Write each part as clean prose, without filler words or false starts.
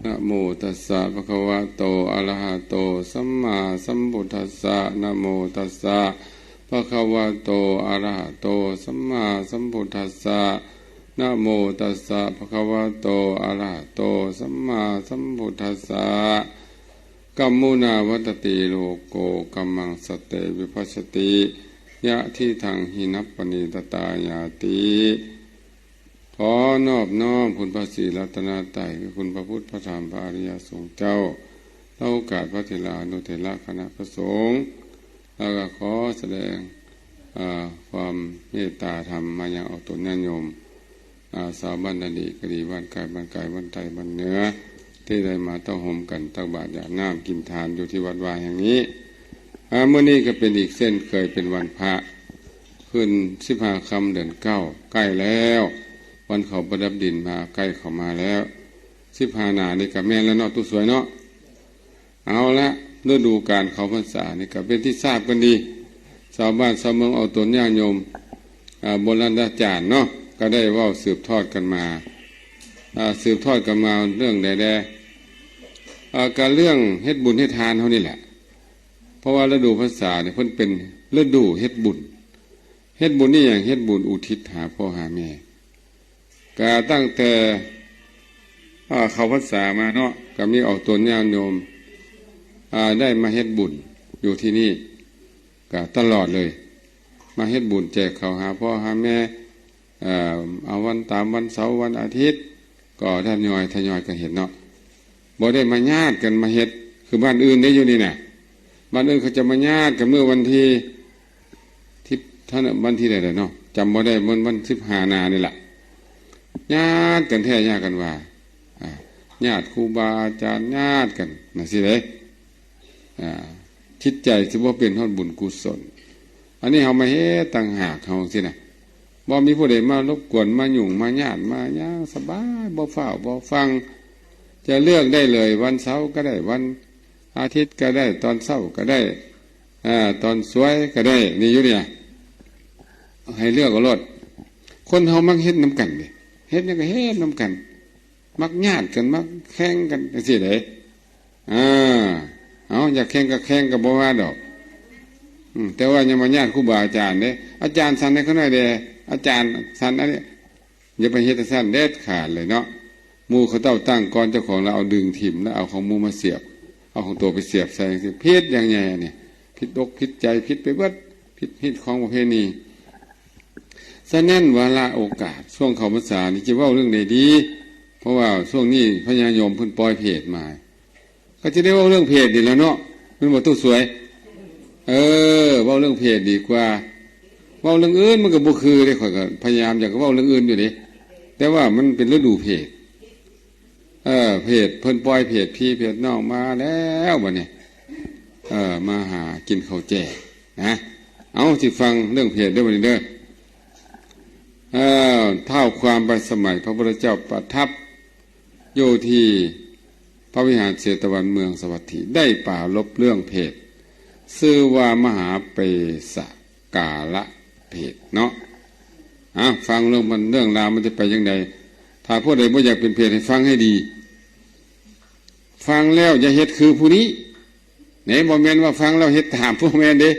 นะโมตัสสะภะคะวะโตอะระหะโตสัมมาสัมพุทธัสสะนะโมตัสสะภะคะวะโตอะระหะโตสัมมาสัมพุทธัสสะนะโมตัสสะภะคะวะโตอะระหะโตสัมมาสัมพุทธัสสะกัมมุนาวัตติโลโกกัมมังสเตวิภัสสติยะทิทังหินัปปณิตตายาติขอนอบน้อมคุณพระศรีรัตนตรัยคือคุณพระพุทธพระธรรมพระอริยสงฆ์เจ้าและโอกาสพระเถรานุเถระคณะพระสงฆ์แล้วก็ขอแสดงความเมตตาธรรมมายังเอาตนญาติโยมสาวบ้านนาดีกดีบ้านกายบ้านไทยบ้านเหนือที่ได้มาต้อห่มกันตักบาตรหยาดน้ำกินทานอยู่ที่วัดวาแห่งนี้เมื่อนี้ก็เป็นอีกเส้นเคยเป็นวันพระขึ้น15 ค่ำเดือน 9ใกล้แล้ววันเขาประดับดินมาใกล้เข้ามาแล้ว15 หนานี่กับแม่แล้วเนาะตู้สวยเนาะเอาละฤดูกาลเขาพรรษานี่ก็เป็นที่ทราบกันดีชาวบ้านชาวเมืองเอาตนญาติโยมโบราณอาจารย์เนาะก็ได้ว่าสืบทอดกันมาเรื่องใดๆการเรื่องเฮ็ดบุญเฮ็ดทานเท่านี้แหละเพราะว่าฤดูพรรษาเนี่ยเพิ่นเป็นฤดูเฮ็ดบุญนี่อย่างเฮ็ดบุญอุทิศหาพ่อหาแม่ก็ตั้งแต่เข้าพรรษามาเนาะก็มีออกตนญาติโยมได้มาเฮ็ดบุญอยู่ที่นี่ก็ตลอดเลยมาเฮ็ดบุญแจกข้าวหาพ่อหาแม่เอาวันตามวันเสาร์วันอาทิตย์ก็ทยอยก็เห็นเนาะบ่ได้มาญาติกันมาเฮ็ดคือบ้านอื่นได้อยู่นี่น่ะบ้านอื่นเขาจะมาญาติกันเมื่อวันที่ท่านวันที่ใดๆเนาะจำบ่ได้วัน15 นานี่แหละญาติกันแท้ญาติกันว่าญาติครูบาอาจารย์ญาติกันน่ะสิเด้คิดใจสิว่าเป็นทอดบุญกุศลอันนี้เฮามาเฮ็ดต่างหากเฮาสิน่ะบ่มีผู้ใดมารบกวนมายุ่งมาญาติมาหยังสบายบ่ฟ้าวบ่ฟังจะเลือกได้เลยวันเสาร์ก็ได้วันอาทิตย์ก็ได้ตอนเช้าก็ได้ตอนสวยก็ได้นี่อยู่เนี่ยให้เลือกเอารถคนเฮามักเฮ็ดนำกันดิเฮ็ดหยังก็เฮ็ดนำกันมักญาติกันมักแข่งกันจังซี่เด้เอาอยากแข่งก็แข่งก็บ่ว่าดอกแต่ว่าอย่ามาญาติครูบาอาจารย์เด้อาจารย์สั่นให้เขาหน่อยเด้อาจารย์สั่นอันนี้อย่าไปเฮ็ดสั่นเด็ดขาดเลยเนาะหมู่เขาตั้งก่อนเจ้าของแล้วเอาดึงถิ่มแล้วเอาของหมู่มาเสียบเอาของตัวไปเสียบใส่สิผิดอย่างใหญ่เนี่ยผิดอกผิดใจผิดไปเบิดผิดของประเพณีฉะนั้นวาระโอกาสช่วงเข้าพรรษานี่จะเว้าเรื่องใดดีเพราะว่าช่วงนี้พญายมเพิ่นปล่อยเพจมาก็จะได้เว้าเรื่องเพจดีแล้วเนาะมันบ่ตู้สวยเว้าเรื่องเพจดีกว่าเว้าเรื่องอื่นมันก็บ่คือเด้ข่อยก็พยายามอยากเว้าเรื่องอื่นอยู่เด้แต่ว่ามันเป็นฤดูเพจเพจเพิ่นปล่อยเพจพี่เพจน้องมาแล้วบัดนี้มาหากินข้าวแจ่นะเอาสิฟังเรื่องเพจเด้อบัดนี้เด้อเท่าความไปสมัยพระพุทธเจ้าประทับอยู่ที่พระวิหารเชตวันเมืองสวัสดีได้ปรารภเรื่องเพจชื่อว่ามหาเปสกาละเพจเนาะฟังเรื่องราวมันจะไปยังไงถ้าผู้ใดบ่อยากเป็นเพจให้ฟังให้ดีฟังแล้วอย่าเฮ็ดคือผู้นี้ไหนบ่แม่นว่าฟังแล้วเฮ็ดตามผู้แม่นเด้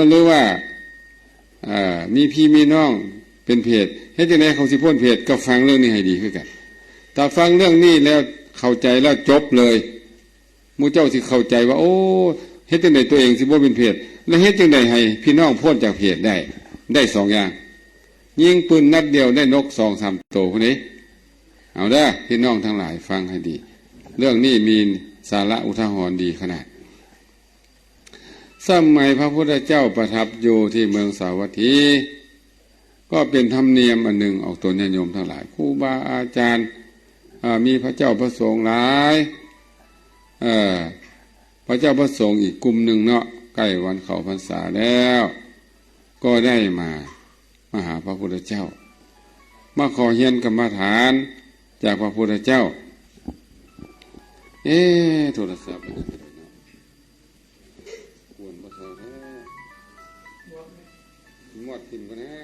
หรือว่ามีพี่มีน้องเป็นเพจเฮ็ดจังได๋เขาสิพ้นเพจก็ฟังเรื่องนี้ให้ดีคือกันถ้าฟังเรื่องนี้แล้วเข้าใจแล้วจบเลยหมู่เจ้าสิเข้าใจว่าโอ้เฮ็ดจังได๋ตัวเองสิบ่เป็นเพจแล้วเฮ็ดจังได๋ให้พี่น้องพ้นจากเพจได้2 อย่างยิงปืนนัดเดียวได้นก 2-3 ตัวพวกนี้เอาเด้อพี่น้องทั้งหลายฟังให้ดีเรื่องนี้มีสาระอุทาหรณ์ดีขนาดสมัยพระพุทธเจ้าประทับอยู่ที่เมืองสาวัตถีก็เป็นธรรมเนียมอันหนึ่งออกตนญาติโยมทั้งหลายครูบาอาจารย์มีพระเจ้าพระสงฆ์หลายพระเจ้าพระสงฆ์อีกกลุ่มหนึ่งเนาะใกล้วันเข้าพรรษาแล้วก็ได้มาหาพระพุทธเจ้ามาขอเฮียนกรรมฐานจากพระพุทธเจ้าโทรศัพท์ควรบ่ซอแท้หมดกินก็นะ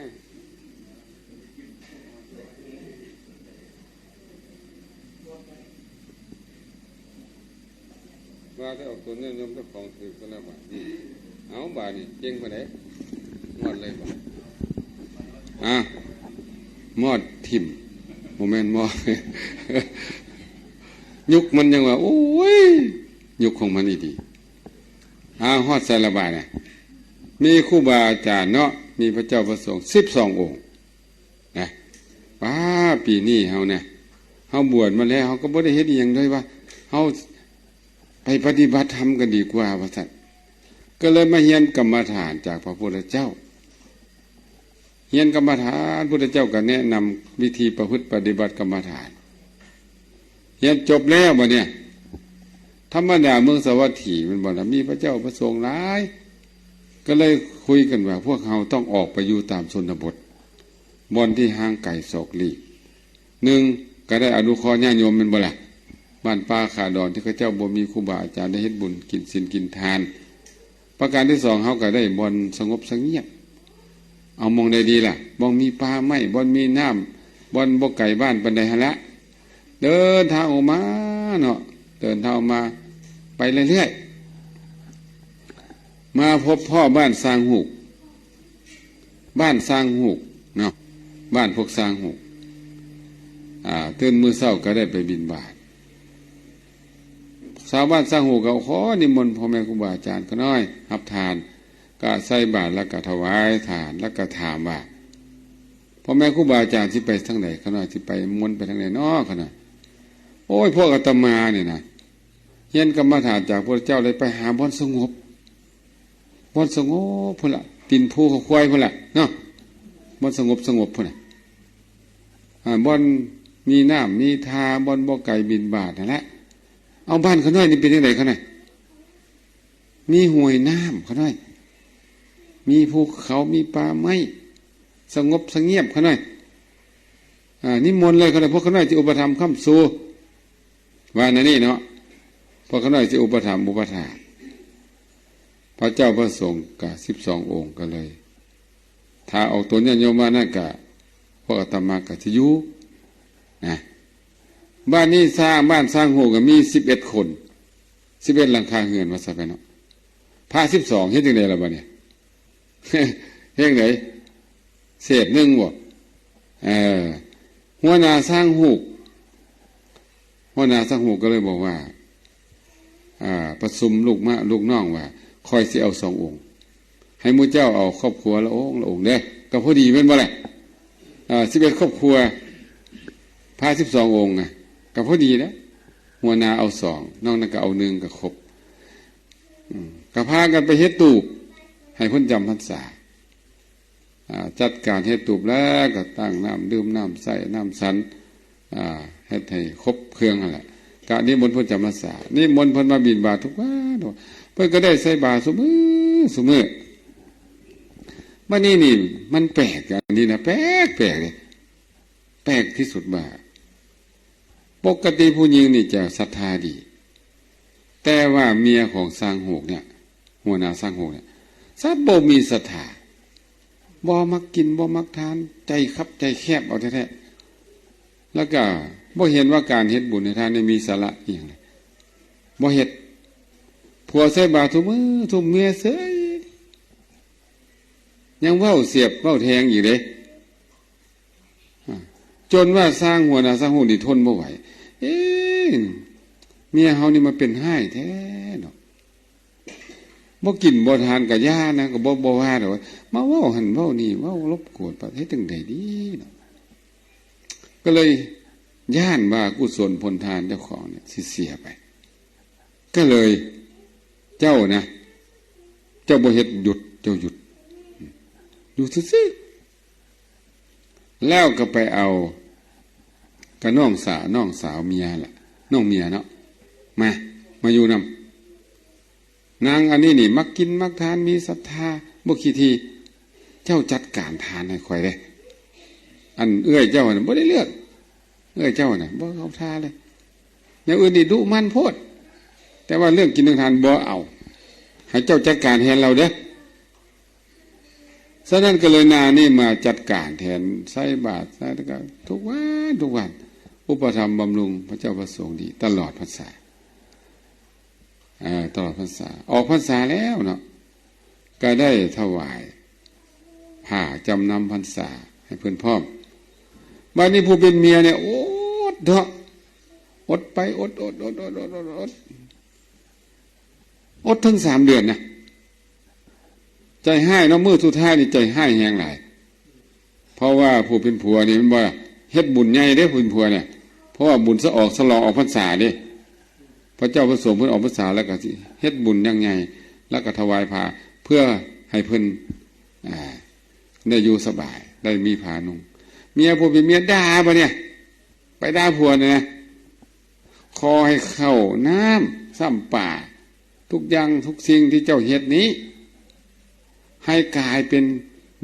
ว่าได้ออกตัวเนี่ยโยมเจ้าของถือก็แล้วบาทนี่เอาบาทนี่เจ๊งไปไหนหมดเลยบาทมอดทิ่มโมเมนต์มอด ยุคมันยังว่าโอ้ยยุคของมันดีฮอดใส่ละบาทเนี่ยมีครูบาอาจารย์เนาะมีพระเจ้าประสงค์12 องค์นะป้าปีนี้เฮาเนี่ยเฮาบวชมาแล้วเฮาก็บ่ได้เฮ็ดอีหยังเลยว่าเฮาไปปฏิบัติธรรมกันดีกว่าว่าซั่นก็เลยมาเรียนกรรมฐานจากพระพุทธเจ้าเรียนกรรมฐานพระพุทธเจ้าก็แนะนำวิธีประพฤติปฏิบัติกรรมฐานเรียนจบแล้วบัดเนี่ยธรรมดาเมืองสวัสถีมันบ่ล่ะมีพระเจ้าประสงค์หลายก็เลยคุยกันว่าพวกเราต้องออกไปอยู่ตามชนบทบ่อนที่ห่างไกลศอกหลีก1ก็ได้อนุเคราะห์ญาติโยมแม่นบ่ล่ะบ้านป่าขาดอนที่เขาเจ้าบ่มีครูบาอาจารย์ได้เฮ็ดบุญกินศีลกินทานประการที่2เฮาก็ได้บ่อนสงบสงเงียบเอามองได้ดีล่ะบ่มีป่าไม้บ่มีน้ำบ่บ่ไกลบ้านปานใดหั่นละเดินทางออกมาเนาะเดินทางมาไปเรื่อยๆมาพบพ่อบ้านสร้างหูกบ้านสร้างหูกเนาะบ้านพวกสร้างหูกตื่นมื้อเช้าก็ได้ไปบิณฑบาตชาวบ้านสร้างหูกก็ขอนิมนต์พ่อแม่ครูบาอาจารย์ก็น้อยรับทานก็ใส่บาตรแล้วก็ถวายทานแล้วก็ถามว่าพ่อแม่ครูบาอาจารย์สิไปทางไหนก็น้อยสิไปมนต์ไปทางไหนน้อก็น้อยโอ้ยพวกอาตมาเนี่ยนะเรียนกรรมฐานจากพระเจ้าเลยไปหาบ่อนสงบบ่อนสงบพุ่นละตินภูเขาควายพุ่นละเนาะบ่อนสงบพุ่นละบ่อนมีน้ำมีทาบ่อนบ่ไก่บินบาทนั่นแหละเอาบ้านเขาน้อยนี่เป็นยังไงเขาหน่อยมีห้วยน้ำเขาหน่อยมีภูเขามีป่าไม้สงบสงเงียบเขาหน่อยนิมนต์เลยเขาหน่อยพวกเขาหน่อยจะอุปถัมภ์ค้ำสู้ว่านั่นนี่เนาะพวกเขาหน่อยจะอุปถัมภ์อุปถาพระเจ้าพระสงฆ์กับ12 องค์ก็เลยถ้าออกตัวเนี่ยโยมมานั่นกะพวกอาตมากับที่อยู่นะบ้านนี้สร้างบ้านสร้างโหก็มี11 คน11หลังคาเรือนว่าซะไปเนาะพระ12เฮ็ดจังได๋ล่ะบัดนี้ เฮ็ดจังได๋เศษ1บ่หัวหน้าสร้างหูกหัวหน้าสร้างหูกก็เลยบอกว่าประชุมลูกน้องว่าคอยสิเอา2 องค์ให้หมู่เจ้าเอาครอบครัวละองค์เด้อก็พอดีแม่นบ่ล่ะ11 ครอบครัวพระ12 องค์อ่ะก็พอดีนะหัวหน้าเอา2น้องนั้นก็เอา1ก็ครบก็พากันไปเฮ็ดตูบให้เพิ่นจำพรรษาจัดการเฮ็ดตูบแล้วก็ตั้งน้ำดื่มน้ำใส่น้ำสันเฮ็ดให้ครบเครื่องนั่นแหละกะนิมนต์เพิ่นจำพรรษานิมนต์เพิ่นมาบิณฑบาตทุกวันเพิ่นก็ได้ใส่บาตรซุมื้อบัดนี้นี่มันแปลกอันนี้นะแปลกเลยแปลกที่สุดบ่าปกติผู้หญิงนี่จะศรัทธาดีแต่ว่าเมียของสร้างโหกเนี่ยหัวหน้าสร้างโหกเนี่ยสัตว์บ่มีศรัทธาบ่มักกินบ่มักทานใจคับใจแคบเอาแท้ๆแล้วก็บ่เห็นว่าการเฮ็ดบุญในทานนี่มีสาระอีหยังเลยบ่เฮ็ดผัวใส่บาตรทุกมื้อทุกเมียเสยยังเว้าเสียบเว้าแทงอยู่เด้จนว่าสร้างหัวหน้าสร้างโหกนี่ทนบ่ไหวเมียเฮานี่มาเป็นให้แท้เนาะบ่กินบ่ทานกับย่านะก็บ่ว่าดอกมาเว้าหั่นเว้านี่เว้ารบกวนประเทศจังได๋ดีเนาะก็เลยย่านว่ากุศลผลทานเจ้าของเนี่ยสิเสียไปก็เลยเจ้านะเจ้าบ่เฮ็ดหยุดเจ้าหยุดซื่อๆแล้วก็ไปเอากับน้องสาวเมียล่ะน้องเมียเนาะมาอยู่นำนางอันนี้นี่มักกินมักทานมีศรัทธาบ่ขี้ทีเจ้าจัดการทานให้ข่อยเด้อันเอื้อยเจ้าน่ะบ่ได้เลือกเอื้อยเจ้าน่ะบ่เอาทานเลยอย่างอื่นนี่ดุมันโพดแต่ว่าเรื่องกินเรื่องทานบ่เอาให้เจ้าจัดการแทนเราเด้อฉะนั้นก็เลยนานี่มาจัดการแทนใส่บาตรใส่แล้วก็ทุกวันอุปถัมภ์บำรุงพระเจ้าประสงค์ดีตลอดพรรษา ตลอดพรรษาออกพรรษาแล้วเนาะก็ได้ถวายผ้าจำนำพรรษาให้เพื่อนพร้อมบ้านนี้ผู้เป็นเมียเนี่ยอดเถอะอดไปอดทั้ง3 เดือนนะใจให้เนาะมือสุดท้ายนี่ใจให้แหงหลายเพราะว่าผู้เป็นผัวนี่มันบ่เฮ็ดบุญใหญ่เด้ผู้เป็นผัวเนี่ยเพราะว่าบุญสะออกสลองออกพรรษาเด้พระเจ้าพระสงฆ์เพิ่นออกพรรษาแล้วก็สิเฮ็ดบุญยังไงแล้วก็ถวายผ้าเพื่อให้เพิ่นได้อยู่สบายได้มีผ้านุ่งเมียผู้เป็นเมียด่าบ่เนี่ยไปด่าผัวเนี่ยขอให้เข้าน้ำซ้ำป่าทุกอย่างทุกสิ่งที่เจ้าเฮ็ดนี้ให้กลายเป็น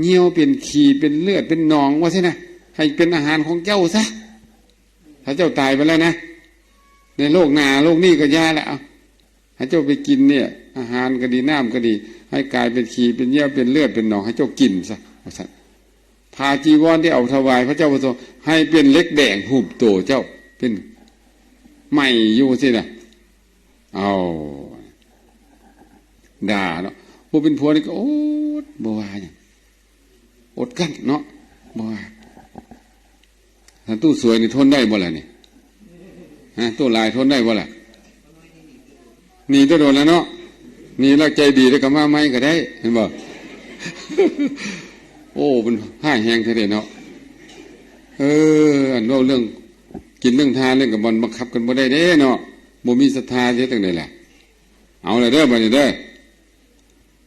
เหี่ยวเป็นขี้เป็นเลือดเป็นหนองว่าใช่นะให้เป็นอาหารของเจ้าซะถ้าเจ้าตายไปแล้วนะในโลกหน้าโลกนี้ก็ยาแล้วให้เจ้าไปกินเนี่ยอาหารก็ดีน้ำก็ดีให้กลายเป็นขี้เป็นเหี่ยวเป็นเลือดเป็นหนองให้เจ้ากินซะพาจีวรที่เอาถวายพระเจ้าพระสงฆ์ให้เป็นเล็กแดงหุบโตเจ้าเป็นใหม่อยู่สินะเอาด่าเนาะผู้เป็นผัวนี่ก็โอ๊ตบ่ว่าอย่างอดกั้นเนาะบ่ว่าถ้าตู้สวยนี่ทนได้บ่ล่ะนี่ตู้ลายทนได้บ่ล่ะนี่ตัวโดนแล้วเนาะนี่แล้วใจดีแล้วก็มาไม่ก็ได้เห็นบ่ โอ้มันห้าแหงแท้ๆเนาะอันว่าเรื่องกินเรื่องทานเรื่องกับบอลบังคับกันบ่ได้เด้เนาะบ่มีศรัทธาเยอะตั้งไหนล่ะเอาละเด้อบัดนี้เด้อ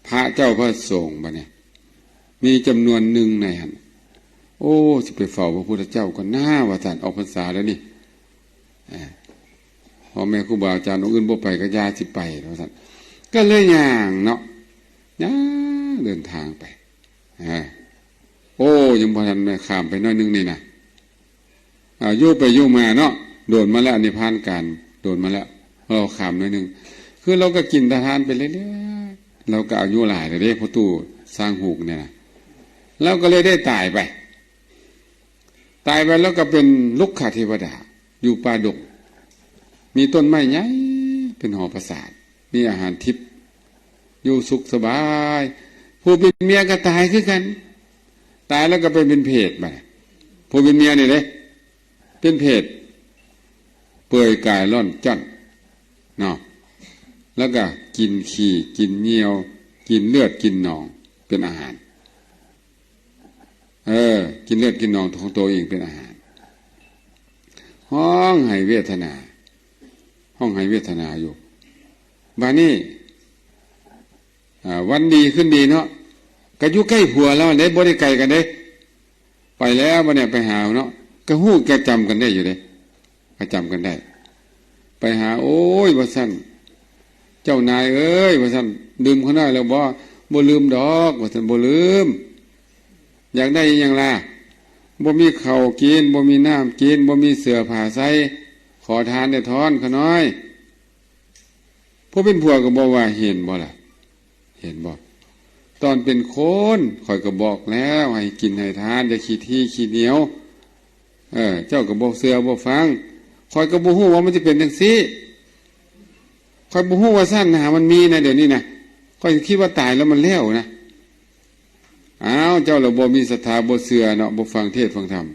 พระเจ้าพระสงฆ์บัดนี้มีจำนวนหนึ่งในหันโอ้สิไปเฝ้าพระพุทธเจ้าก็น่าว่าท่านออกพรรษาแล้วนี่พ่อแม่ครูบาอาจารย์องค์อื่นบ่ไปก็ยาสิไปว่าท่านก็เลยย่างเนาะเดินทางไปโอ้ยังพอทันข้ามไปน้อยนึงนี่นะโยไปโยมาเนาะโดนมาแล้วนิพพานการโดนมาแล้วเราข้ามน้อยนึงคือเราก็กินทานไปเรื่อยๆเราก็อายุหลายเลยเด้พอตู้สร้างหูกเนี่ยนะเราก็เลยได้ตายไปแล้วก็เป็นลุกขเทวดาอยู่ป่าดงมีต้นไม้ใหญ่เป็นหอประสาทมีอาหารทิพย์อยู่สุขสบายผู้เป็นเมียก็ตายคือกันตายแล้วก็ไปเป็นเพศไปผู้เป็นเมียเนี่ยเลยเป็นเพศเปื่อยกายร่อนจ้อนเนาะแล้วก็กินขี้กินเหนียวกินเลือดกินหนองเป็นอาหารกินเลือดกินหนองของตัวเองเป็นอาหารห้องให้เวทนาอยู่บ้านนี้วันดีขึ้นดีเนาะก็อยู่ใกล้ผัวแล้วได้บ่ได้ไกลกันเด้ไปแล้วบ่เนี่ยไปหาเนาะก็ฮู้แกจำกันได้อยู่เด้ก็จำกันได้ไปหาโอ้ยว่าซั่นเจ้านายเอ้ยว่าซั่นลืมเขาหน่อยแล้วบ่ลืมดอกว่าซั่นบ่ลืมอยากได้หยังล่ะบ่มีข้าวกินบ่มีน้ำกินบ่มีเสื้อผ้าใส่ขอทานได้ทอนเขาน้อยผู้เป็นผัวก็บอกว่าเห็นบ่ล่ะเห็นบ่ตอนเป็นคนข่อยก็บอกแล้วให้กินให้ทานอย่าขี้ที่ขี้เหนียวเจ้าก็บอกเสือบ่ฟังข่อยก็บ่ฮู้ว่ามันจะเป็นจังซี่ข่อยบ่ฮู้ว่าศาสนามันมีนะเดี๋ยวนี้นะข่อยคิดว่าตายแล้วมันแล้วนะอ้าวเจ้าเราบ่มีศรัทธาบ่เชื่อเนาะบ่ฟังเทศน์ฟังธรรม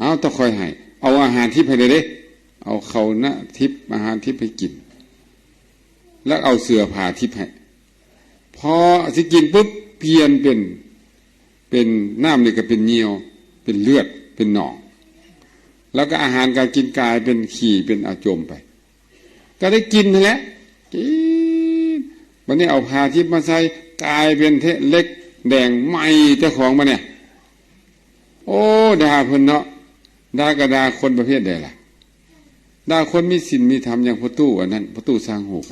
อ้าวต้องคอยให้เอาอาหารทิพย์ให้เด้เอาข้าวนะทิพย์อาหารทิพย์ให้กินแล้วเอาเสื้อผ้าทิพย์ให้พอสิกินปุ๊บเปลี่ยนเป็นน้ำนี่ก็เป็นเหนียวเป็นเลือดเป็นหนองแล้วก็อาหารการกินกายเป็นขี้เป็นอาจมไปก็ได้กินนั่นแหละกินวันนี้เอาผ้าทิพย์มาใส่กายเป็นเล็กแดงไหมเจ้าของมาเนี่ยโอ้ด่าเพิ่นเนาะด่ากระดาคนประเภทใดล่ะด่าคนมีศีลมีธรรมอย่างพ่อตู้อันนั้นพ่อตู้สร้างหูก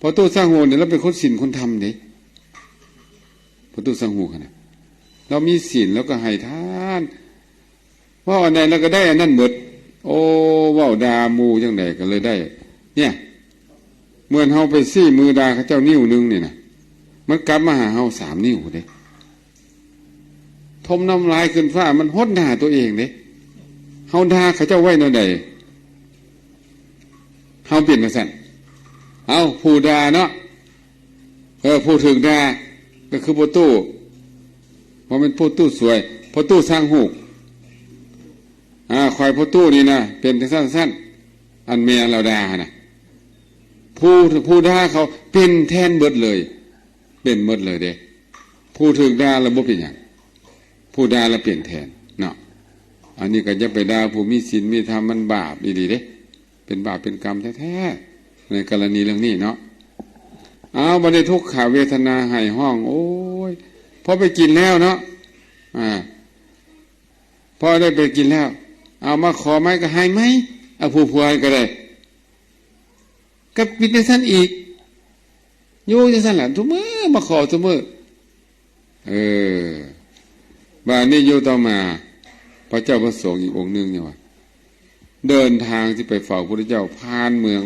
พอตู้สร้างหูเนี่ยเราเป็นคนศีลคนธรรมเด้พอตู้สร้างหูขนาดเรามีศีลแล้วก็ให้ทานว่าอันใดเราก็ได้อันนั้นหมดโอ้ว่าด่ามูจังไดก็เลยได้เนี่ยเมื่อเฮาไปซี่มือด่าเขาเจ้านิ้วนึงนี่นะมันกลับมาหาเฮา3 นิ้วเด้ทมน้ำลายขึ้นฟ้ามันหดหน้าตัวเองเด้เฮาด่าเขาเจ้าไว้แนวใดเฮาเปลี่ยนจังซั่น เอาผู้ด่าเนาะผู้ถึงด่าก็คือพ่อตู้เพราะเป็นพ่อตู้สวยพ่อตู้สร้างหูกคอยพ่อตู้นี่นะเป็นสั้นอันเมียเราด่านะผู้ด่าเขาเป็นแทนเบิดเลยเป็นเบิดเลยเด้ผู้ถึงด่าแล้วบ่เป็นอย่างผู้ด่าแล้วเปลี่ยนแทนเนาะอันนี้ก็จะไปด่าผู้มีศีลมีธรรมมันบาปดีเด้เป็นบาปเป็นกรรมแท้ๆในกรณีเรื่องนี้เนาะบันไดทุกขเวทนาให้ห้องโอ้ยพอไปกินแล้วเนาะพอได้ไปกินแล้วเอามาขอไหมก็ให้ไหมเอาผู้พวยก็ได้กับปิดในสั้นอีกโย่จะสั้นแหละทุกมื้อมาขอทุกมื้อบ้านนี้โยต่อมาพระเจ้าพระสงฆ์อีกองค์หนึ่งเนี่ยว่าเดินทางที่ไปเฝ้าพระพุทธเจ้าผ่านเมือง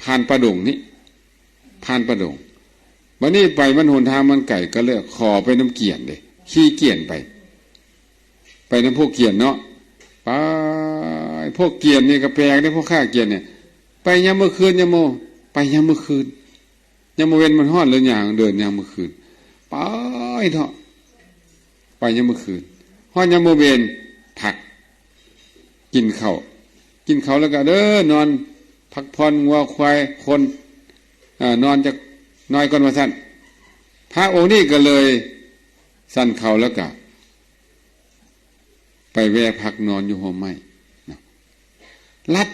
ผ่านประดงนี่ผ่านประดงวันนี้ไปมันหนทางมันไก่ก็เลือกขอไปน้ำเกียนเลยขี้เกียนไปน้ำพวกเกียนเนาะไปพวกเกียนนี่ก็แปลงได้พวกข้าเกียนเนี่ยไปยามเมื่อคืนยามโมไปยามเมื่อคืนยามเว้นมันห้อนเลยอย่างเดินยามเมื่อคืนไปเถอะไปยามเมื่อคืนห้อนยามโมเวนผักกินข้าวแล้วก็เด้อนอนพักผ่อนงัวควายคนนอนจะน้อยก่อนว่าสั้นพระองค์นี้ก็เลยสั้นเข่าแล้วก็ไปแวะพักนอนอยู่ห่มไม้ลัด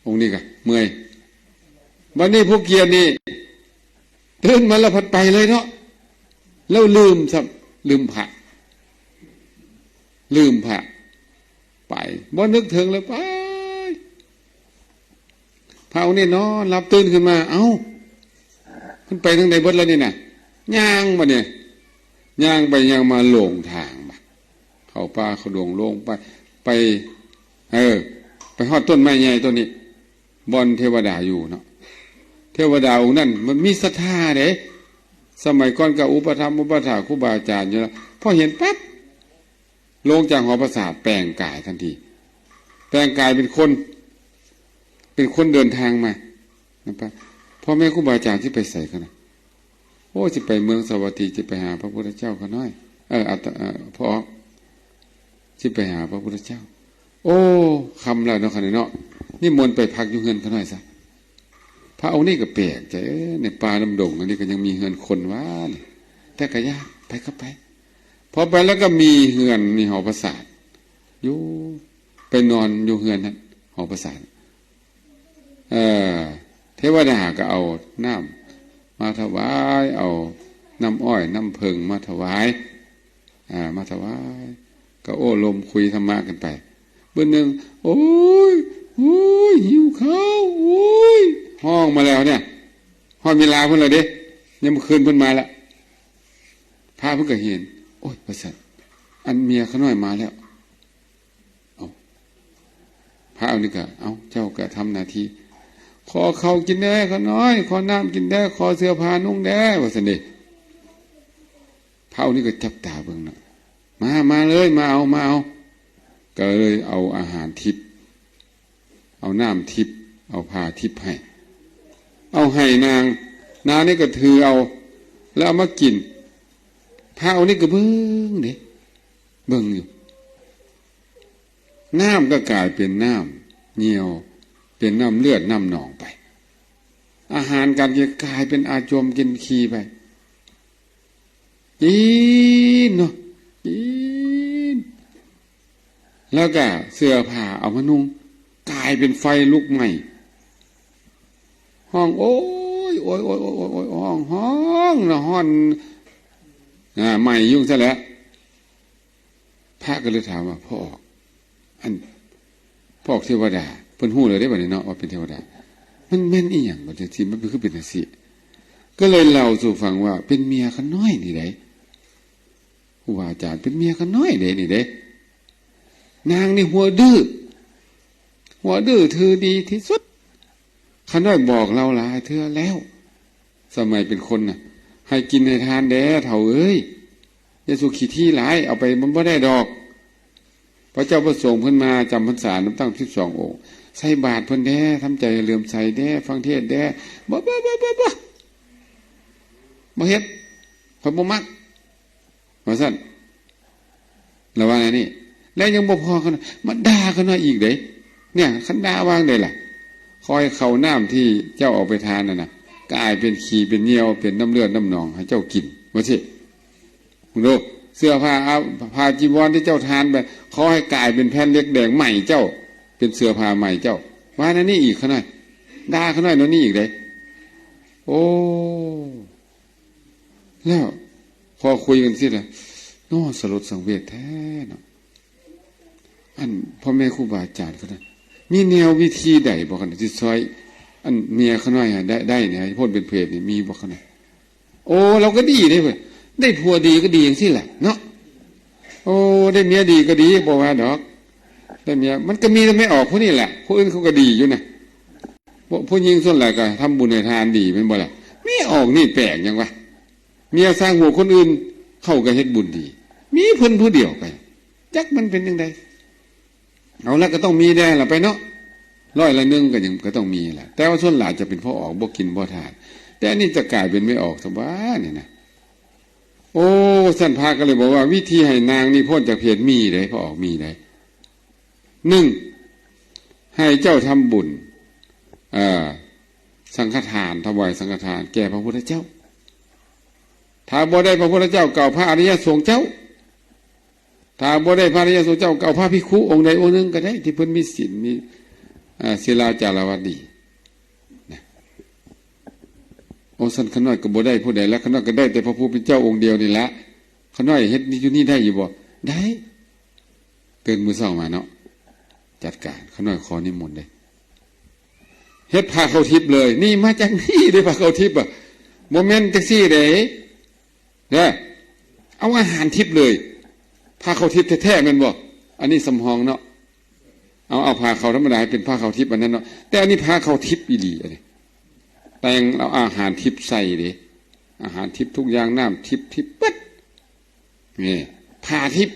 องค์นี้ก็เมื่อยวันนี้พวกเกียรนี่ตื่นมาแล้วพัดไปเลยเนาะแล้วลืมพระไปบ่นึกถึงเลยไปพระองค์นี่นอนหลับตื่นขึ้นมาขึ้นไปทางใดเบิดแล้วนี่น่ะย่างมาเนี่ยย่างไปย่างมาหลงทางมาเข้าป่าเขาดงลงไปฮอดต้นไม้ใหญ่ต้นนี้บอนเทวดาอยู่เนาะเทวดาองค์นั้นมันมีศรัทธาเด้สมัยก่อนกับอุปถัมภ์อุปถาครูบาอาจารย์อยู่แล้วพอเห็นปั๊บลงจากหอประสาทแปลงกายทันทีแปลงกายเป็นคนเดินทางมานะครับพ่อแม่ครูบาอาจารย์ที่ไปใส่กันนะโอ้จะไปเมืองสวัสดีจะไปหาพระพุทธเจ้าเขาน้อยพ่อจะไปหาพระพุทธเจ้าโอ้คำแล้วเนาะขนาดเนาะนี่มนไปพักอยู่เฮือนเขาน้อยซะพระองค์นี่ก็แปลกใจในป่าลำดงอันนี้ก็ยังมีเฮือนคนว่าแต่ก็ยากไปก็ไปพอไปแล้วก็มีเฮือนมีหอประสาทอยู่ไปนอนอยู่เฮือนนั้นหอประสาทเทวดาก็เอาน้ำมาถวายเอาน้ำอ้อยน้ำเพิงมาถวายก็โอ้ลมคุยธรรมะกันไปเบื้องหนึ่งโอ้ยหิวข้าวโอ้ยห้องมาแล้วเนี่ยห้องมีลาเพิ่นเลยเด้ยังเมื่อคืนเพิ่นมาแล้วพระเพิ่นก็เห็นโอ้ยประเสริฐอันเมียเขาน้อยมาแล้วพระเอานี่ก็เจ้าก็ทำหน้าที่ขอข้าวกินแด่เขาน้อยขอน้ำกินแด่ขอเสื้อผ้านุ่งแด่ว่าซั่นเด้พระเอานี่ก็จับตาเบิ่งนะมาเลยมาเอาก็เลยเอาอาหารทิพย์เอาน้ำทิพย์เอาผ้าทิพย์ให้นางนี่ก็ถือเอาแล้วเอามากินพระเอานี่ก็เบิ่งอยู่น้ำก็กลายเป็นน้ำเหี่ยวเป็นน้ำเลือดน้ำหนองไปอาหารการกินกลายเป็นอาจมกินขี้ไปกินเนาะกินแล้วก็เสื้อผ้าเอามานุ่งกลายเป็นไฟลุกไหม้ห้องโอ้ยห้องนะห้อนใหม่ยุ่งซะแล้วพระก็เลยถามว่าพ่อเทวดาเพิ่นฮู้เลยได้บ่เนี่ยเนาะว่าเป็นเทวดามันแม่นอีหยังบ่จังซี่มันคือเป็นจังซี่ก็เลยเล่าสู่ฟังว่าเป็นเมียเขาน้อยนี่ได้ครูบาอาจารย์เป็นเมียเขาน้อยเด้นี่เด้นางนี่หัวดื้อถือดีที่สุดเขาน้อยบอกเราหลายเทื่อแล้วสมัยเป็นคนน่ะให้กินให้ทานแด้เฒ่าเอ้ยอย่าสุขี้ที่หลายเอาไปมันบ่ได้ดอกพระเจ้าประสงค์เพิ่นมาจำพรรษาน้ำตั้ง12 องค์ ใส่บาตรเพิ่นแด้ทำใจเหลื่อมใสแด้ฟังเทศน์แด้บ่เฮ็ดข่อยบ่มักว่าซั่นแล้วว่าไงนี่แล้วยังบ่พอกันมาด่ากันว่าอีกเด้เนี่ยคันด่าวางได้ล่ะคอยเข้าน้ำที่เจ้าออกไปทานน่ะกลายเป็นขี้เป็นเหนียวเป็นน้ำเลือดน้ำหนองให้เจ้ากินว่าสิคุณดูเสื้อผ้าจีวรที่เจ้าทานไปเขาให้กลายเป็นแผ่นเล็กแดงใหม่เจ้าเป็นเสื้อผ้าใหม่เจ้าว่านั่นนี่อีกขนาดด่าขนาดนั้นนี่อีกเลยโอ้แล้วพอคุยกันสิล่ะน้อสลดสังเวชแท้เนาะอันพ่อแม่ครูบาอาจารย์เขานะมีแนววิธีใดบอกกันที่ซอยอันเมียเขาหน่อยได้เนี่ยพ้นเป็นเพศนี่มีบอกกันนะโอ้เราก็ดีได้เว้ยได้ผัวดีก็ดีอย่างที่แหละเนาะโอ้ได้เมียดีก็ดีบอกว่าดอกได้เมียมันก็มีแต่ไม่ออกผู้นี่แหละผู้อื่นเขาก็ดีอยู่นะผู้หญิงส่วนใหญ่ก็ทำบุญในทานดีเป็นบ่ล่ะไม่ออกนี่แปลกยังวะเมียสร้างหัวคนอื่นเข้ากับเฮ็ดบุญดีมีเพิ่นผู้เดียวไปจักมันเป็นยังไงเอาแล้วก็ต้องมีได้ละไปเนาะ100 ก็ยังก็ต้องมีแหละแต่ว่าส่วนหลายจะเป็นพ่อออกบ่กินบ่ทานแต่อันนี้จะกลายเป็นไม่ออกสบายเนี่ยนะโอ้สันพาก็เลยบอกว่าวิธีให้นางนี่พ้นจากเพศมีได้พ่อออกมีได้1ให้เจ้าทำบุญสังฆทานถวายสังฆทานแก่พระพุทธเจ้าถ้าบ่ได้พระพุทธเจ้าเก่าพระอริยสงฆ์เจ้าถ้าบ่ได้พระอริยสงฆ์เจ้าเก่าพระภิกขุองค์ใดองค์หนึ่งก็ได้ที่เพิ่นมีศีลมีศิลาจารวดีนะองค์สันขน้อยก็บ่ได้ผู้ใดแล้วขน้อยก็ได้แต่พระผู้เป็นเจ้าองค์เดียวนี่ละขน้อยเฮ็ดนี่อยู่นี่ได้อยู่บ่ได้ตื่นมื้อเช้ามาเนาะจัดการขน้อยขอนิมนต์ได้เฮ็ดพาเข้าทิพย์เลยนี่มาจากนี่ได้พาเข้าทิพย์อ่ะโมเมนต์จังซี่เด้เนี่ยเอาอาหารทิพย์เลยพาเข้าทิพย์แท้ๆแม่นบ่อันนี้สำหองเนาะเอาพาเขาธรรมดาเป็นผ้าเขาทิพย์อันนั้นเนาะแต่อันนี้ผ้าเขาทิพย์อีหลีอันนี้แต่งเอาอาหารทิพย์ใส่ดิอาหารทิพย์ทุกอย่างน้ำทิพย์ปึ๊ดนี่ผ้าทิพย์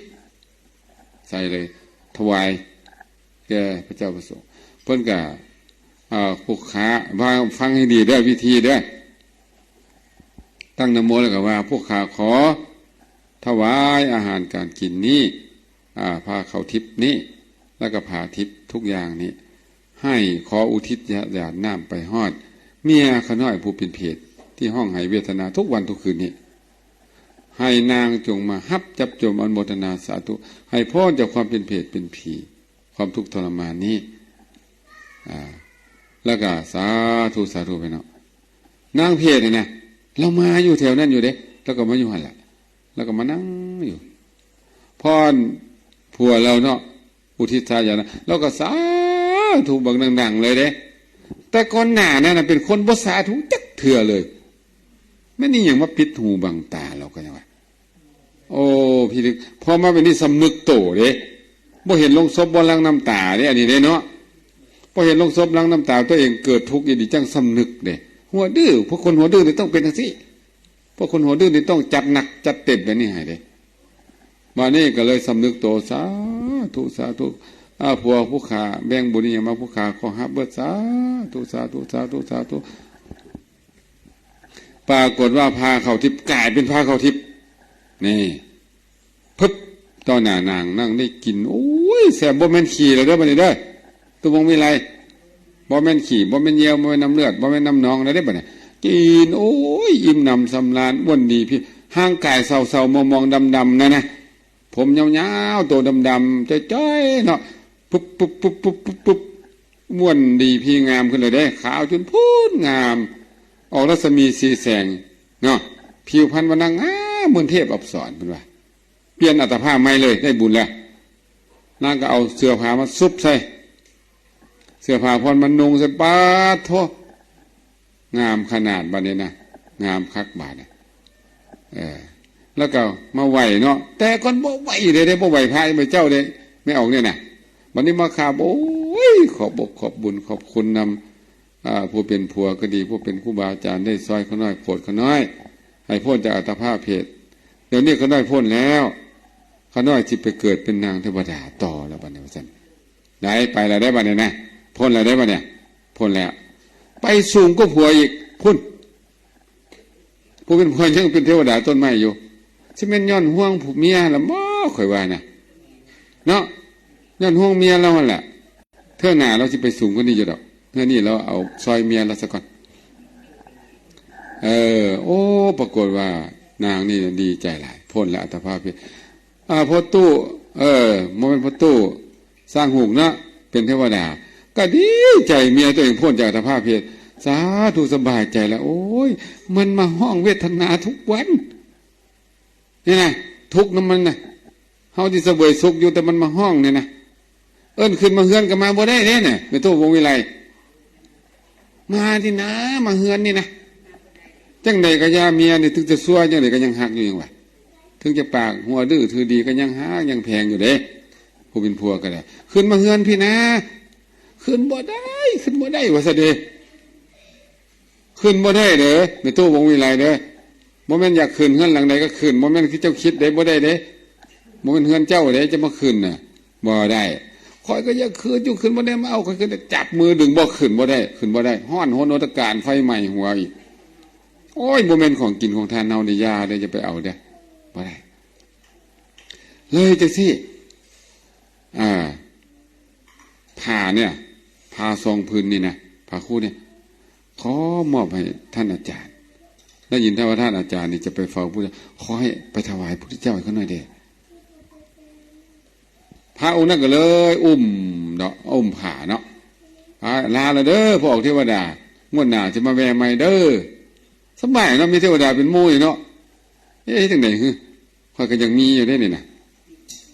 ใส่เลยถวายแก่พระเจ้าประสงค์เพิ่นก็ผู้ค้าฟังให้ดีด้วยวิธีด้วยตั้งนะโมแล้วก็ว่าพวกข้าขอถวายอาหารการกินนี้ผ้าเขาทิพย์นี้แล้วก็ผ่าทิพย์ทุกอย่างนี้ให้ขออุทิศญาติน้ำไปฮอดเมียขน้อยผู้เป็นเพศที่ห้องไหเวทนาทุกวันทุกคืนนี้ให้นางจงมาฮับจับจมอนุโมทนาสาธุให้พ้นจากความเป็นเพศเป็นผีความทุกข์ทรมานนี้แล้วก็สาธุไปเนาะนางเพศเนี่ยนะเรามาอยู่แถวนั้นอยู่เด้แล้วก็มาอยู่หันแหละแล้วก็มานั่งอยู่พ่อผัวเราเนาะอุทิศทายานะแล้วก็สาธุบังดังๆเลยเด้แต่ก่อนหน้านั่นเป็นคนบ่สาธุจักเถื่อเลยไม่นี่อย่างว่าปิดหูบังตาเราก็ยังว่าโอ้พี่ลึกพอมาเป็นนี่สำนึกโตเด้บ่เห็นลงศพบ่ลังน้ำตาเด้อันนี้เด้เนาะพอเห็นลงศพลังน้ำตาตัวเองเกิดทุกข์อีดีจังสำนึกเด้หัวดื้อพวกคนหัวดื้อนี่ต้องเป็นจังซี่พวกคนหัวดื้อนี่ต้องจัดหนักจัดเต็มแบบนี้ให้เด้มานี่ก็เลยสำนึกโตสาธุผัวผู้ขาแบ่งบุญนี่มาผู้ขาขอฮับเบิดสาธุปรากฏว่าพาเขาทิพย์กลายเป็นพาเขาทิพย์นี่พึบตอนหน้านางนั่งได้กินโอ้ยแสบบ่แม่นขี่เลยเด้อบัดนี้เด้อตัวมองมีไรบ่แม่นขี่บ่แม่นเยี่ยวบ่แม่นน้ำเลือดบ่แม่นน้ำนองอะไรได้บัดนี้กินโอ้ยอิ่มหนำสำราญอ้วนดีพี่ห่างกายเศร้าๆมองดำๆนะผมยาวๆตัวดำๆจ้อยๆเนาะปุ๊บม้วนดีพี่งามขึ้นเลยได้ขาวจนพูนงามออกรัศมีสีแสงเนาะผิวพรรณวันนางเหมือนเทพอัปสรเป็นว่าเปลี่ยนอัตภาพใหม่เลยได้บุญแล้วนางก็เอาเสื้อผ้ามาซุบใส่เสื้อผ้าพรมันนุ่งใส่ปาดโทงามขนาดบาดนี้นะงามคักบาดเนี่ยแล้วก็มาไหวเนาะแต่ก่อนบ่ไหวเลยได้บ่ไหวพระไปเจ้าเลยไม่ออกเนี่ยนะวันนี้มาขาบโอ้ยขอบอกขอบบุญขอบคุณนำผู้เป็นผัวก็ดีผู้เป็นครูบาอาจารย์ได้ซอยเขาน้อยโปรดเขาน้อยให้พ้นจากอัตภาพเพศเดี๋ยวนี้เขาน้อยพ้นแล้วเขาน้อยจิตไปเกิดเป็นนางเทวดาต่อแล้วบัดนี้ว่าซั่นได้ไปแล้วได้บัดนี้นะ พ้นแล้วได้ปะเนี่ยพ้นแล้วไปสูงก็ผัวอีกพุ่นผู้เป็นผัวยังเป็นเทวดาต้นไม้อยู่สิเป็นย้อนห่วงผู้เมียละบ่ข่อยว่านะเนาะย้อนห่วงเมียเราแหละเท่าหน้าเราสิไปสูงกว่านี้อยู่ดอกเท่านี้เราเอาซอยเมียเราซะก่อนโอ้ปรากฏว่านางนี่ดีใจหลายพ้นแล้วอัตภาพพอตู้โมเป็นพอตู้สร้างหูกนะเป็นเทวดาก็ดีใจเมียตัวเองพ้นจากอัตภาพเพศสาธุสบายใจแล้วโอ้ยมันมาห้องเวทนาทุกวันนี่นะทุกน้ำมันนะเฮาที่เสวยสุขอยู่แต่มันมาห้องเนี่ยนะเอิ้นขึ้นมาเฮือนก็มาบ่ได้เนี่ยเป็นตู้วงวิไลมาที่นะมาเฮือนนี่นะจังใดก็ยาเมียนี่ถึงจะซัวจังใดก็ยังหักอยู่ยังไงถึงจะปากหัวดื้อถือดีก็ยังหายังแพงอยู่เด้ผู้เป็นผัวก็ได้ขึ้นมาเฮือนพี่นะขึ้นบ่ได้ว่าซะเด้ขึ้นบ่ได้เด้อในตู้วงวิไลเด้อบ่แม่นอยากขึ้นเฮือนหลังใดก็ขึ้นบ่แม่นคือเจ้าคิดได้บ่ได้เด้บ่แม่นเฮือนเจ้าเด้จะมาขึ้นน่ะบ่ได้คอยก็อยากขึ้นอยู่ขึ้นบ่ได้มาเอาคอยขึ้นจับมือดึงบ่ขึ้นบ่ได้ฮ้อนโหนโนตการไฟไหม้หัวอีกโอ้ยบ่แม่นของกินของทานเฮาได้ยาได้จะไปเอาเด้บ่ได้เลยจังซี่ผ้าเนี่ยผ้าซองพื้นนี่นะผ้าคู่เนี่ยขอมอบให้ท่านอาจารย์ได้ยินว่าท่านอาจารย์นี่จะไปเฝ้าพุทธขอให้ไปถวายพระพุทธเจ้าให้เขาหน่อยเด้พระองค์นั้นก็เลยอุ้มผ้าเนาะลาละเด้อพระออกเทวดางวดหน้าจะมาแวะใหม่เด้อสบายเนาะมีเทวดาเป็นหมู่อยู่เนาะจังได๋ข้อยก็ยังมีอยู่ได้นี่นะ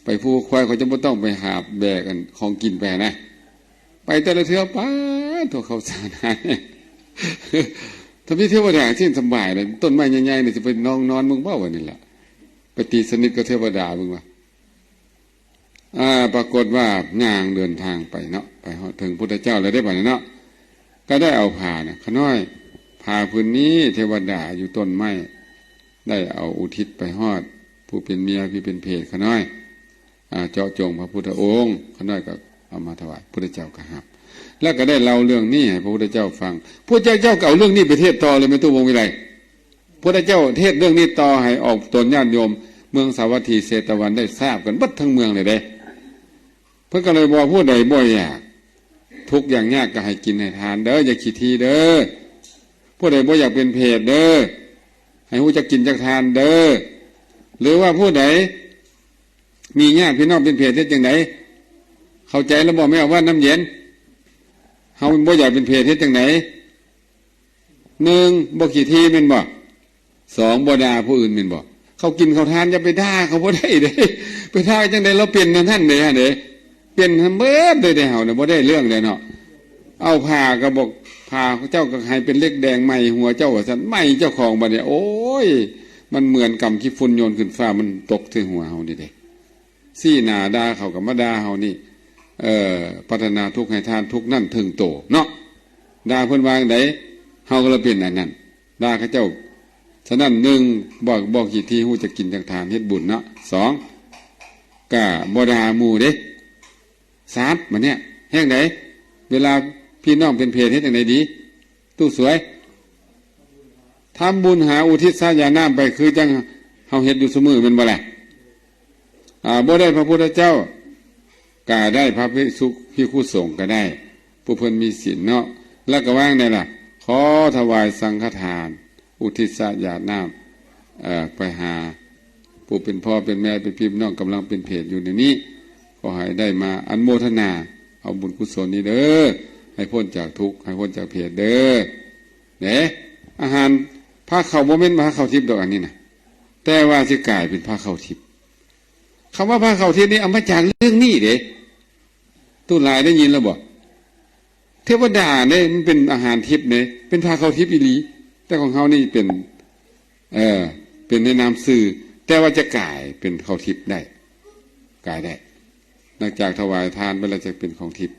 ไปผู้ควายเขาจะไม่ต้องไปหาแบกกันของกินไปนะไปแต่ละเทือป้าโทรเขาสารหายถ้าพี่เทวดาที่สบายเลยต้นไม้ใหญ่ๆเนี่ยจะไปนอนมึงเบ้าวันนี้แหละไปตีสนิทกับเทวดามึงวะปรากฏว่านางเดินทางไปเนาะไปถึงพุทธเจ้าแล้วได้ป่ะเนาะก็ได้เอาผ้าเนี่ยขน้อยผ้าพื้นนี้เทวดาอยู่ต้นไม้ได้เอาอุทิศไปฮอดผู้เป็นเมียพี่เป็นเพศขน้อยเจาะจงพระพุทธองค์ขน้อยก็เอามาถวายพุทธเจ้าก็หับแล้วก็ได้เล่าเรื่องนี้ให้พระพุทธเจ้าฟังพระเจ้าก็เอาเรื่องนี้ไปเทศต่อเลยไม่ตู้วงวิไลพระเจ้าเทศเรื่องนี้ต่อให้ออกตนญาติโยมเมืองสาวัตถีเศตวันได้ทราบกันบัดทั้งเมืองเลยเด้เพื่อก็เลยบอกผู้ใดบ่อยากทุกอย่างยากก็ให้กินให้ทานเด้ออย่าขี้ทีเด้อผู้ใดบ่อยากเป็นเพศเด้อให้ผู้จะกินจะทานเด้อหรือว่าผู้ใดมีญาติพี่น้องเป็นเพศเฮ็ดจังไดเข้าใจแล้วบ่ไม่เอาว่าน้ำเย็นเฮาบ่อยากเป็นเพศเฮ็ดจังได1บ่ขี้ทีแม่นบ่2บ่ด่าผู้อื่นแม่นบ่เขากินเขาทานอย่าไปด่าเขาบ่ได้เด้ไปด่าจังไดเราเป็นท่านเด้ฮะเด้เป็นเบิดเลยเด้เฮาน่ะบ่ได้เรื่องเลยเนาะเอาผ้าก็บอกผ้าเจ้าก็ให้เป็นเล็กแดงใหม่หัวเจ้าว่าซั่นใหม่เจ้าของบัดนี้โอ้ยมันเหมือนกำขี้ฝุ่นโยนขึ้นฟ้ามันตกที่หัวเฮานี่เด้ซี่หน้าด่าเขาก็มาด่าเฮานี่พัฒนาทุกข์ให้ทานทุกข์นั่นถึงโตเนาะด่าเพิ่นวางไดเฮาก็เลยเป็นอันนั้นด่าเขาเจ้าฉะนั้น1บอกกี่ทีฮู้จะกินจังทานเฮ็ดบุญเนาะ2ก็บ่ด่าหมู่เด้3บัดเนี้ยแห่งใดเวลาพี่น้องเป็นเพศเฮ็ดจังไดดีตู้สวยทำบุญหาอุทิศสายาน้ำไปคือจังเฮาเฮ็ดอยู่เสมอแม่นบ่ล่ะบ่ได้พระพุทธเจ้าก็ได้พระภิกษุภิกขุสงฆ์ก็ได้ผู้เพิ่นมีศีลเนาะแล้วก็ว่างได้ล่ะขอถวายสังฆทานอุทิศสายาน้ำไปหาผู้เป็นพ่อเป็นแม่เป็นพี่น้องกำลังเป็นเพศอยู่ในนี้ขอให้ได้มาอนุโมทนาเอาบุญกุศลนี้เด้อให้พ้นจากทุกข์ให้พ้นจากเพศเด้อเด้อาหารผ้าเข่าโมเมนต์ผ้าเข่าทิพย์ดอกอันนี้นะแต่ว่าสิกลายเป็นผ้าเข่าทิพย์คำว่าผ้าเข่าทิพย์นี่เอามาจากเรื่องนี้เด้ตู้ลายได้ยินแล้วบอกเทวดาเนี่ยมันเป็นอาหารทิพย์เนี่ยเป็นผ้าเข่าทิพย์อีหลีแต่ของเขานี่เป็นในนามสื่อแต่ว่าจะกลายเป็นเข่าทิพย์ได้กลายได้นอกจากถวายทานไปแล้วจะเป็นของทิพย์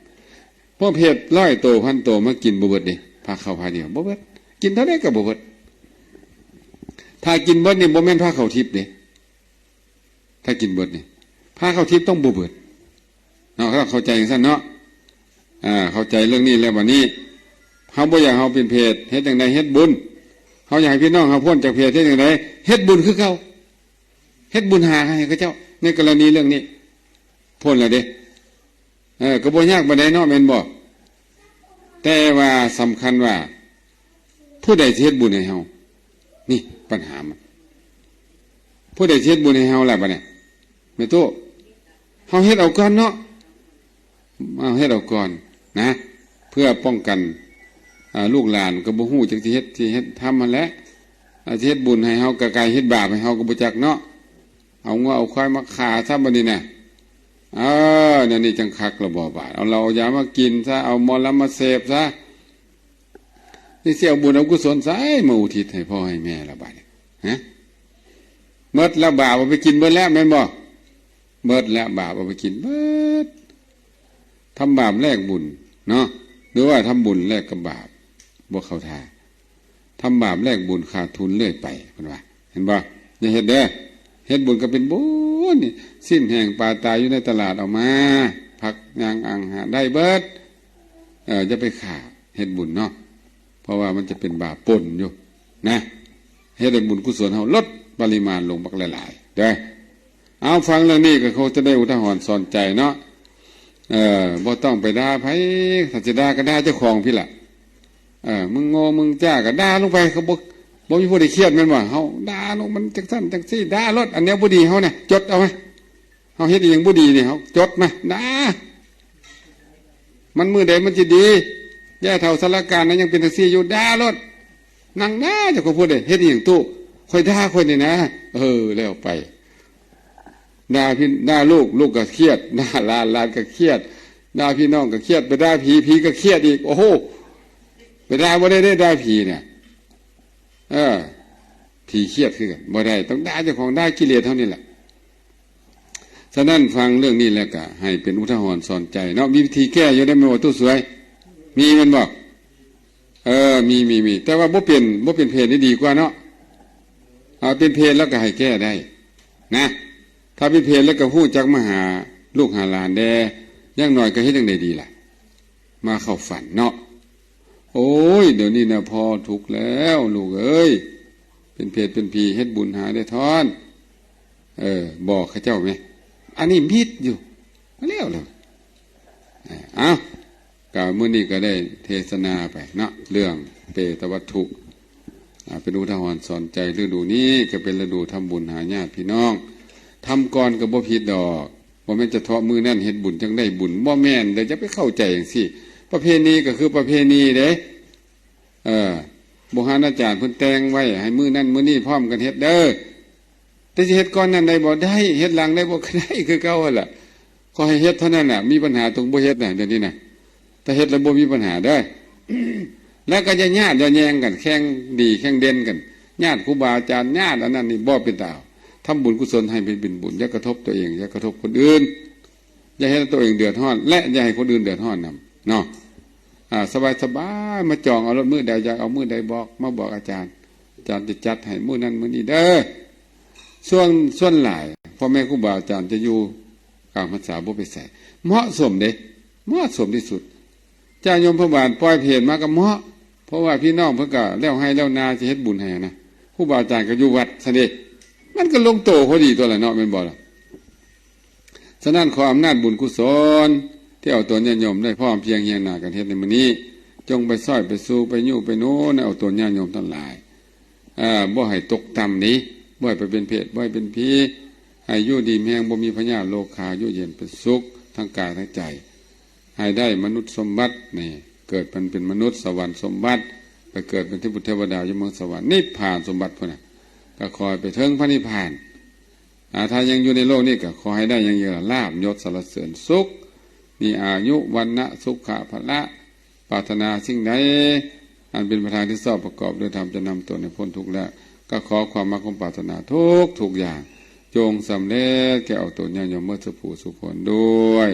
พวกเพศ100 โต1,000 โตมากินบ่เบิดนี่ผ้าเข่าผ้าเดียวบ่เบิดกินเท่าไรก็บ่เบิดถ้ากินเบิดนี่บ่แม่นผ้าเข่าทิพย์เด้ถ้ากินเบิดนี่ผ้าเข่าทิพย์ต้องบ่เบิดเนาะเข้าใจอย่างนั้นเนาะ เข้าใจเรื่องนี้แล้ววันนี้เฮาบ่อยากเฮาเป็นเพศเฮ็ดจังได๋เฮ็ดบุญเฮาอยากให้พี่น้องเฮาพ้นจากเพศเฮ็ดจังได๋เฮ็ดบุญคือเก่าเฮ็ดบุญหาให้เขาเจ้าในกรณีเรื่องนี้พ้นแล้วเด้ก็บ่ยากบ่ได้เนาะแม่นบ่แต่ว่าสำคัญว่าผู้ใดสิเฮ็ดบุญให้เฮานี่ปัญหามันผู้ใดสิเฮ็ดบุญให้เฮาล่ะบัดนี้แม่ตู้เฮาเฮ็ดเอาก่อนเนาะเอาเฮ็ดเอาก่อนนะเพื่อป้องกันลูกหลานก็บ่ฮู้จักสิเฮ็ดทำมันแหละสิเฮ็ดบุญให้เฮาก็กายเฮ็ดบาปให้เฮาก็บ่จักเนาะเอางัวเอาควายมาฆ่าซะบัดนี้น่ะนั่นนี่จังคักระบอบาดเอาเรายามากินซะเอามรมาเสพซะนี่สิเอาบุญเอากุศลซะมาอุทิศให้พ่อให้แม่ละบาดนี้ฮะเมิดแล้วบาปเอาไปกินเบิดแล้วแม่นบ่เมิดแล้วบาปเอาไปกินเบิดทำบาปแลกบุญเนาะหรือว่าทำบุญแลกกับบาปบ่เข้าท่าทำบาปแลกบุญขาดทุนเรื่อยไปเพิ่นว่าเห็นบ่อย่าเฮ็ดเด้อเฮ็ดบุญก็เป็นบุญนี่สิ้นแห่งปลาตายอยู่ในตลาดออกมาผักยางอังหาได้เบิดจะไปฆ่าเฮ็ดบุญเนาะเพราะว่ามันจะเป็นบาปปนอยู่นะเฮ็ดให้บุญกุศลเฮาลดปริมาณลงบักหลายๆเด้อเอาฟังเรื่องนี้ก็เขาจะได้อุทาหรณ์สอนใจเนาะบ่ต้องไปด่าไผถ้าจะด่าก็ด่าเจ้าของพี่ล่ะมึงโง่มึงจ้าก็ด่าลงไปเขาบ่มีผู้ใดเครียดแม่นบ่เฮาด่าลงมันจังซั่นจังซี่ด่ารถอันแนวบ่ดีเฮาเนี่ยจดเอาไหมเฮาเฮ็ดอีหยังบ่ดีนี่เฮาจดมาด่ามันมื้อใดมันสิดีแย่เท่าสารการนั้นยังเป็นจังซี่อยู่ด่ารถนั่งด่าเจ้าก็พูดได้เฮ็ดอีหยังตู้ค่อยด่าค่อยนี่นะแล้วไปด่าพี่ด่าลูกก็เครียดด่าหลานก็เครียดด่าพี่น้องก็เครียดไปด่าผีก็เครียดอีกโอ้โหไปด่าบ่ได้ด่าผีเนี่ยผีเครียดคือกันบ่ได้ต้องด่าเจ้าของด่ากิเลสเท่านี้แหละฉะนั้นฟังเรื่องนี้แล้วก็ให้เป็นอุทาหรณ์สอนใจเนาะมีวิธีแก้อยู่ได้มั้ยว่าตู้สวยมีมันบอกมีแต่ว่าบ่เป็นเพศนี่ดีกว่าเนาะเป็นเพศแล้วก็ให้แก้ได้นะถ้าเป็นเพศแล้วก็ฮู้จักมาหาลูกหาหลานแดอย่างน้อยก็เฮ็ดจังได๋ดีล่ะมาเข้าฝันเนาะโอ้ยเดี๋ยวนี้นะพอถูกแล้วลูกเอ้ยเป็นเพศเป็นผีเฮ็ดบุญหาได้ทอนบอกข้าเจ้าไหมอันนี้มิดอยู่แล้วกล่าวมื้อนี้ก็ได้เทศนาไปเนาะเรื่องเปตวัตถุเป็นอุทาหรณ์สอนใจฤดูนี้ก็เป็นฤดูทำบุญหาญาติพี่น้องทำก่อนก็บ่ผิดดอกบ่แม่นจะเทาะมือนั่นเฮ็ดบุญจังได้บุญบ่แม่นเดี๋ยวจะไปเข้าใจจังซี่ประเพณีก็คือประเพณีเด้โบราณอาจารย์เพิ่นแต่งไว้ให้มื้อนั้นมื้อนี้พร้อมกันเฮ็ดเด้อแต่สิเฮ็ดก่อนนั้นได้บ่ได้เฮ็ดหลังได้บ่ก็ได้คือเก่าหั่นล่ะขอให้เฮ็ดเท่านั้นน่ะมีปัญหาตรงบ่เฮ็ดน่ะเดี๋ยวนี้น่ะถ้าเฮ็ดแล้วบ่มีปัญหาเด้อ แล้วก็จะญาติจะแย่งกันแข่งดีแข่งเด่นกันญาติครูบาอาจารย์ญาติอันนั้นนี่บ่เป็นตาทำบุญกุศลให้เป็นบุญอย่ากระทบตัวเองอย่ากระทบคนอื่นอย่าให้ตัวเองเดือดร้อนและอย่าให้คนอื่นเดือดร้อนนำเนาะสบายมาจองเอารถมื้อใดอยากเอามื้อใดบอกมาบอกอาจารย์จะจัดให้มื้อนั้นมื้อนี้เด้อส่วนหลายพ่อแม่ครูบาอาจารย์จะอยู่กลางพรรษาบ่ไปใส่เหมาะสมเด้เหมาะสมที่สุดเจ้าโยมพระบาทปล่อยเพลมาก็เหมาะเพราะว่าพี่น้องเพิ่นก็แล้วให้แล้วนาสิเฮ็ดบุญให้นะครูบาอาจารย์ก็อยู่วัดซะเด้มันก็ลงโตพอดีตัวละเนาะแม่นบ่ล่ะฉะนั้นขออำนาจบุญกุศลที่เอาตัวญาติโยมได้พร้อมเพียงเฮียงหน้ากันเฮ็ดในมื้อนี้จงไปซ้อยไปสู่ไปยู่ไปโน้นเอาตัวญาติโยมทั้งหลายบ่ให้ตกต่ำนี้บ่ให้ไปเป็นเพศบ่ให้เป็นผีให้อยู่ดีแฮงบ่มีพยาธิโรคาอยู่เย็นเป็นสุขทั้งกายทั้งใจให้ได้มนุษย์สมบัตินี่เกิดเป็นมนุษย์สวรรค์สมบัติไปเกิดเป็นเทพบุตรเทวดาอยู่เมืองสวรรค์นิพพานสมบัติพุ่นน่ะก็คอยไปถึงพระนิพพานถ้ายังอยู่ในโลกนี้ก็ขอให้ได้อย่างเยอะลาภยศสรรเสริญสุขมีอายุวันนะสุขะพละปรารถนาสิ่งใดอันเป็นประธานที่ชอบประกอบด้วยธรรมจะนำตนให้พ้นทุกข์แล้วก็ขอความมาความปรารถนาทุกอย่างจงสำเร็จแก่เอาตนญาติโยมเมื่อสุขสุขผลด้วย